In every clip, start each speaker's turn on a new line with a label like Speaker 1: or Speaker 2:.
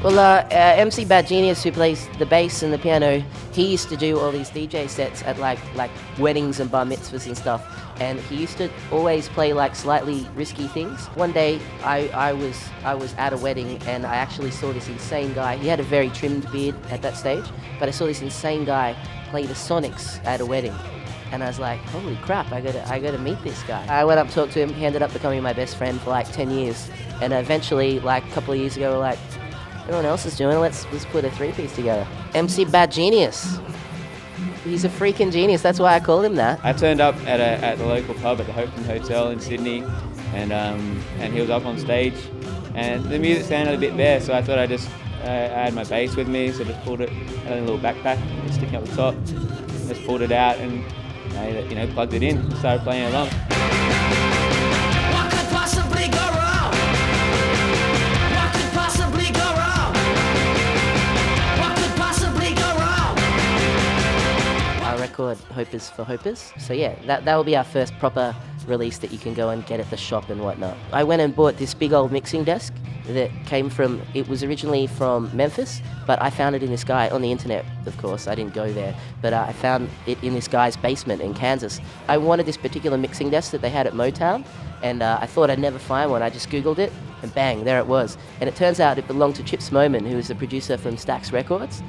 Speaker 1: Well, MC Bad Genius, who plays the bass and the piano, he used to do all these DJ sets at like weddings and bar mitzvahs and stuff. And he used to always play like slightly risky things. One day, I was at a wedding and I actually saw this insane guy. He had a very trimmed beard at that stage, but I saw this insane guy play the Sonics at a wedding. And I was like, holy crap, I gotta meet this guy. I went up, talked to him, he ended up becoming my best friend for like 10 years. And eventually, like a couple of years ago, we're like, everyone else is doing it, let's put a three-piece together. MC Bad Genius. He's a freaking genius, that's why I called him that.
Speaker 2: I turned up at the local pub at the Hopeton Hotel in Sydney, and he was up on stage, and the music sounded a bit bare, so I thought I had my bass with me, so just pulled it, had a little backpack sticking up the top, just pulled it out and plugged it in, started playing along.
Speaker 3: What could possibly go wrong? What could possibly go wrong? What could possibly go wrong?
Speaker 1: Our record, Hopers for Hopers. So yeah, that will be our first proper release that you can go and get at the shop and whatnot. I went and bought this big old mixing desk that it was originally from Memphis, but I found it in this guy on the internet, of course. I didn't go there, but I found it in this guy's basement in Kansas. I wanted this particular mixing desk that they had at Motown, and I thought I'd never find one. I just Googled it, and bang, there it was. And it turns out it belonged to Chip Smoman, who was the producer from Stax Records,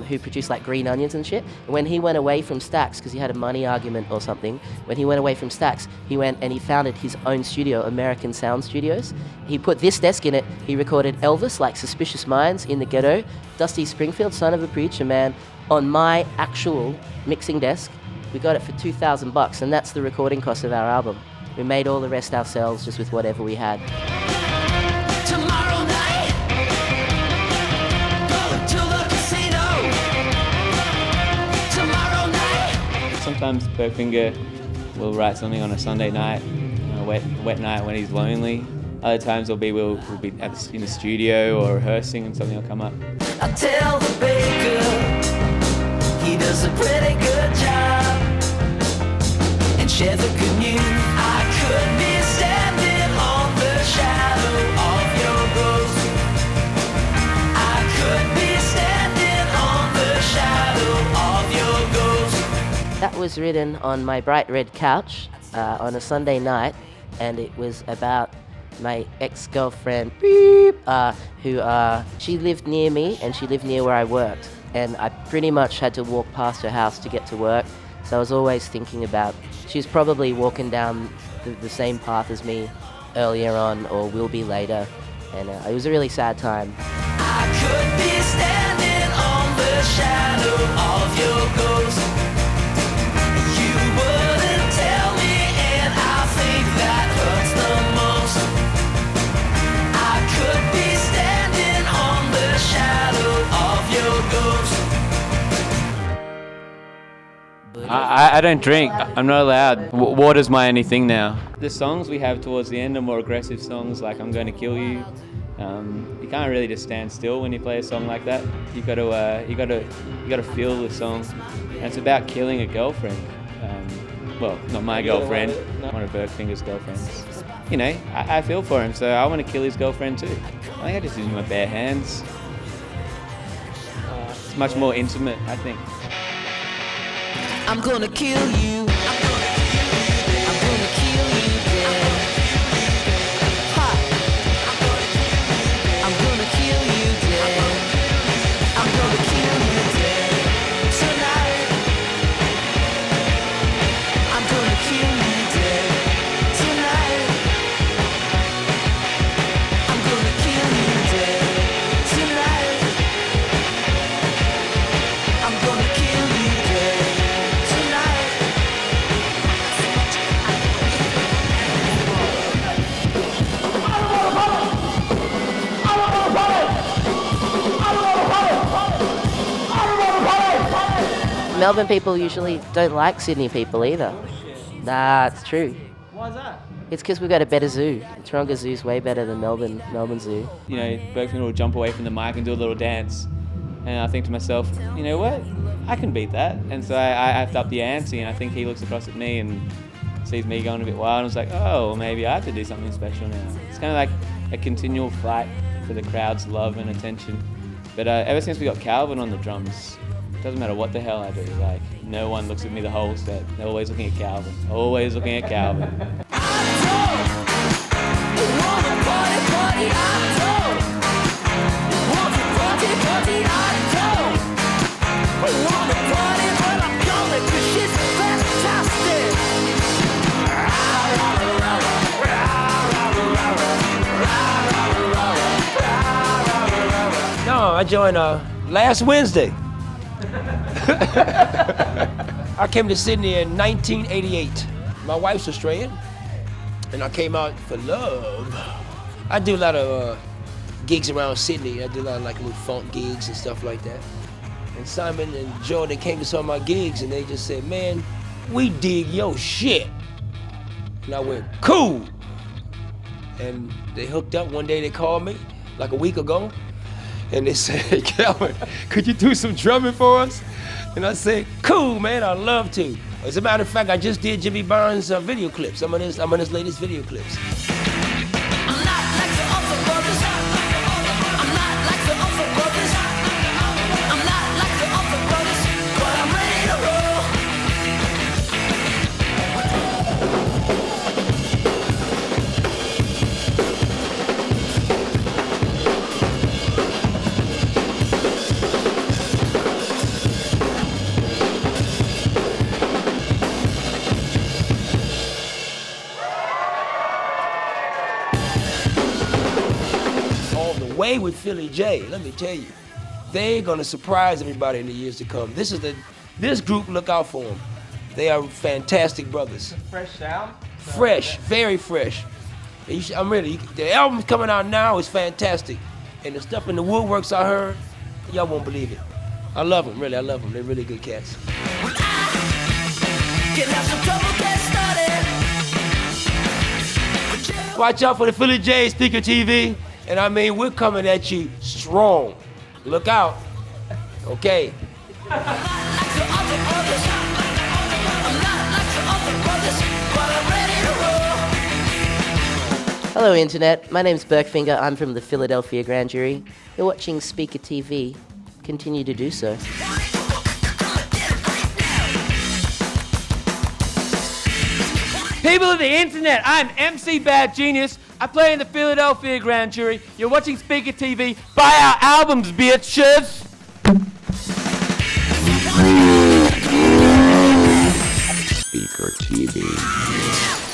Speaker 1: who produced like Green Onions and shit. And when he went away from Stax, because he had a money argument or something, when he went away from Stax, he went and he founded his own studio, American Sound Studios. He put this desk in it. He recorded Elvis, like Suspicious Minds, In the Ghetto, Dusty Springfield, Son of a Preacher Man, on my actual mixing desk. We got it for $2,000, and that's the recording cost of our album. We made all the rest ourselves, just with whatever we had.
Speaker 3: Tomorrow night, going to the casino. Tomorrow night.
Speaker 2: Sometimes Berkfinger will write something on a Sunday night, a wet night when he's lonely. Other times we'll be in the studio or rehearsing and something will come up.
Speaker 3: I tell the baker he does a pretty good job, and share the good news. I could be standing on the shadow of your ghost. I could be standing on the shadow of your ghost.
Speaker 1: That was written on my bright red couch on a Sunday night, and it was about my ex-girlfriend, who she lived near me and she lived near where I worked, and I pretty much had to walk past her house to get to work, so I was always thinking about, she was probably walking down the same path as me earlier on, or will be later, and it was a really sad time.
Speaker 3: I could be standing on the shadow of your ghost. You wouldn't tell me, and I think that hurts the most. I could be standing on the shadow of your ghost.
Speaker 2: I don't drink. I'm not allowed. Water's my only thing now. The songs we have towards the end are more aggressive songs, like I'm Going to Kill You. You can't really just stand still when you play a song like that. You got to feel the song. And it's about killing a girlfriend. Well, not my girlfriend, one of Berkfinger's girlfriends. You know, I feel for him, so I want to kill his girlfriend too. I think I just use my bare hands. It's much more intimate, I think.
Speaker 3: I'm gonna kill you. I'm gonna kill you dead. Ha. I'm gonna kill you dead. I'm gonna kill you dead tonight. I'm gonna kill you dead tonight. I'm gonna kill you dead tonight. I'm gonna kill you dead.
Speaker 1: Melbourne people usually don't like Sydney people either. Nah, it's true.
Speaker 4: Why is that?
Speaker 1: It's because we've got a better zoo. Taronga Zoo's way better than Melbourne Zoo.
Speaker 2: You know, Berkfinger will jump away from the mic and do a little dance. And I think to myself, you know what? I can beat that. And so I have to up the ante, and I think he looks across at me and sees me going a bit wild, and was like, oh, well, maybe I have to do something special now. It's kind of like a continual fight for the crowd's love and attention. But ever since we got Calvin on the drums, it doesn't matter what the hell I do. Like, no one looks at me the whole set. They're always looking at Calvin. Always looking at Calvin.
Speaker 4: No, I joined last Wednesday. I came to Sydney in 1988. My wife's Australian, and I came out for love. I do a lot of gigs around Sydney. I do a lot of like little funk gigs and stuff like that. And Simon and Joe, they came to some of my gigs, and they just said, "Man, we dig your shit." And I went, "Cool." And they hooked up. One day they called me, like a week ago, and they said, "Hey, Calvin, could you do some drumming for us?" And I said, "Cool, man, I'd love to." As a matter of fact, I just did Jimmy Barnes' video clips. I'm on his latest video clips. Way with Philly J, let me tell you, they're gonna surprise everybody in the years to come. This group, look out for them. They are fantastic brothers.
Speaker 5: Fresh sound?
Speaker 4: Fresh, very fresh. And the album's coming out now is fantastic. And the stuff in the woodworks I heard, y'all won't believe it. I love them, really, I love them. They're really good cats. Watch out for the Philly J, SpeakerTV. And I mean, we're coming at you strong. Look out. Okay.
Speaker 1: Hello, Internet. My name's Burkfinger. I'm from the Philadelphia Grand Jury. You're watching Speaker TV. Continue to do so.
Speaker 5: People of the internet, I'm MC Bad Genius. I play in the Philadelphia Grand Jury. You're watching Speaker TV. Buy our albums, bitches!
Speaker 6: Speaker TV.